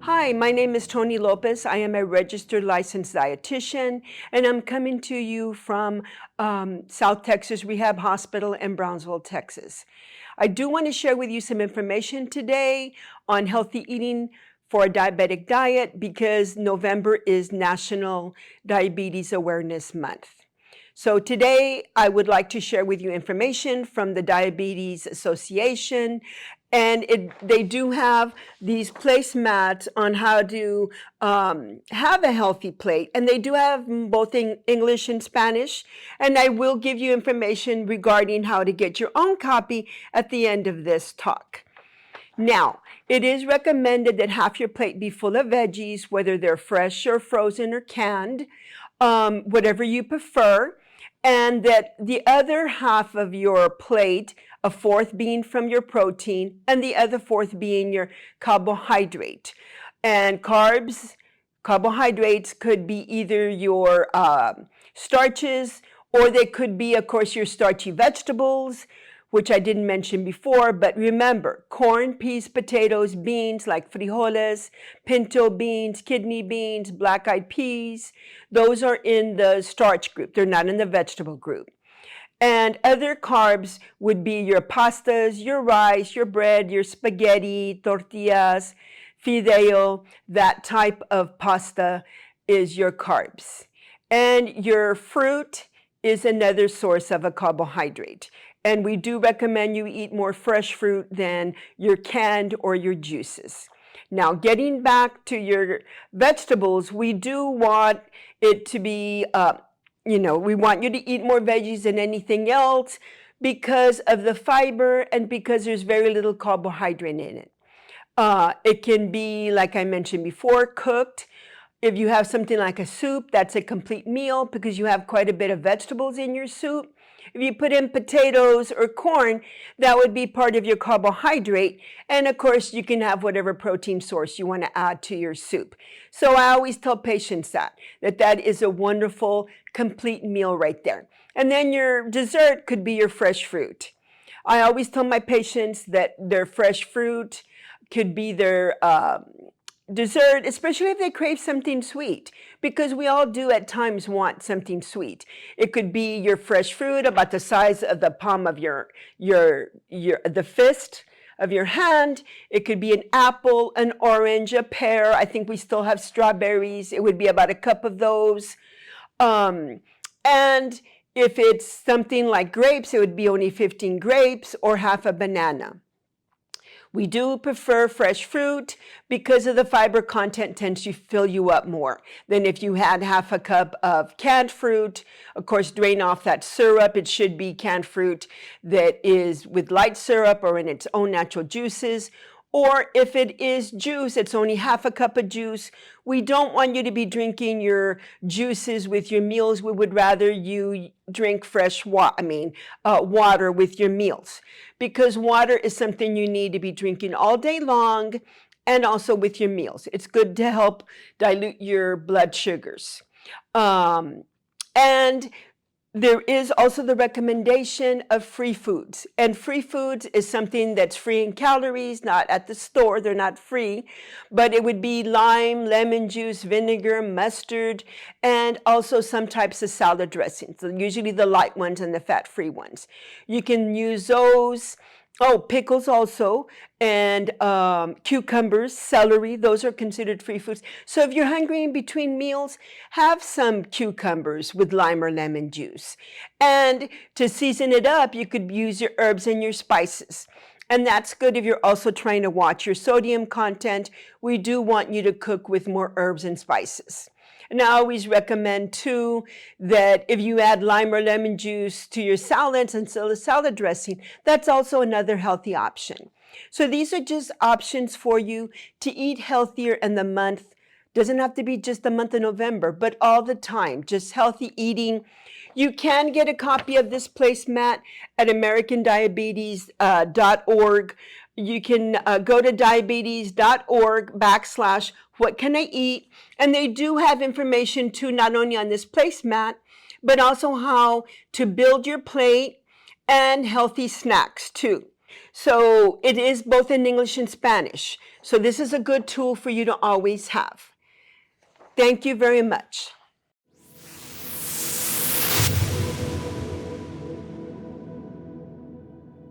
Hi, my name is Tony Lopez. I am a registered licensed dietitian, and I'm coming to you from South Texas Rehab Hospital in Brownsville, Texas. I do want to share with you some information today on healthy eating for a diabetic diet because November is National Diabetes Awareness Month. So today I would like to share with you information from the Diabetes Association, and they do have these placemats on how to have a healthy plate, and they do have both in English and Spanish, and I will give you information regarding how to get your own copy at the end of this talk. Now, it is recommended that half your plate be full of veggies, whether they're fresh or frozen or canned, whatever you prefer, and that the other half of your plate, a fourth being from your protein, and the other fourth being your carbohydrate. And carbohydrates could be either your starches, or they could be, of course, your starchy vegetables, which I didn't mention before, but remember, corn, peas, potatoes, beans like frijoles, pinto beans, kidney beans, black-eyed peas, those are in the starch group. They're not in the vegetable group. And other carbs would be your pastas, your rice, your bread, your spaghetti, tortillas, fideo, that type of pasta is your carbs. And your fruit is another source of a carbohydrate. And we do recommend you eat more fresh fruit than your canned or your juices. Now, getting back to your vegetables, we do want it to be, we want you to eat more veggies than anything else because of the fiber and because there's very little carbohydrate in it. It can be, like I mentioned before, cooked. If you have something like a soup, that's a complete meal because you have quite a bit of vegetables in your soup. If you put in potatoes or corn, that would be part of your carbohydrate. And of course, you can have whatever protein source you want to add to your soup. So I always tell patients that is a wonderful, complete meal right there. And then your dessert could be your fresh fruit. I always tell my patients that their fresh fruit could be their dessert, especially if they crave something sweet, because we all do at times want something sweet. It could be your fresh fruit about the size of the palm of the fist of your hand. It could be an apple, an orange, a pear. I think we still have strawberries. It would be about a cup of those. And if it's something like grapes, it would be only 15 grapes or half a banana. We do prefer fresh fruit because of the fiber content tends to fill you up more than if you had half a cup of canned fruit. Of course, drain off that syrup. It should be canned fruit that is with light syrup or in its own natural juices. Or if it is juice, it's only half a cup of juice. We don't want you to be drinking your juices with your meals. We would rather you drink fresh water with your meals, because water is something you need to be drinking all day long and also with your meals. It's good to help dilute your blood sugars. And there is also the recommendation of free foods. And free foods is something that's free in calories, not at the store. They're not free. But it would be lime, lemon juice, vinegar, mustard, and also some types of salad dressings. So usually the light ones and the fat-free ones. You can use those. Oh, pickles also, and cucumbers, celery, those are considered free foods. So if you're hungry in between meals, have some cucumbers with lime or lemon juice. And to season it up, you could use your herbs and your spices. And that's good if you're also trying to watch your sodium content. We do want you to cook with more herbs and spices. And I always recommend, too, that if you add lime or lemon juice to your salads instead of salad dressing, that's also another healthy option. So these are just options for you to eat healthier in the month. Doesn't have to be just the month of November, but all the time, just healthy eating. You can get a copy of this placemat at americandiabetes.org. You can go to diabetes.org/what can I eat? And they do have information too, not only on this placemat, but also how to build your plate and healthy snacks too. So it is both in English and Spanish. So this is a good tool for you to always have. Thank you very much.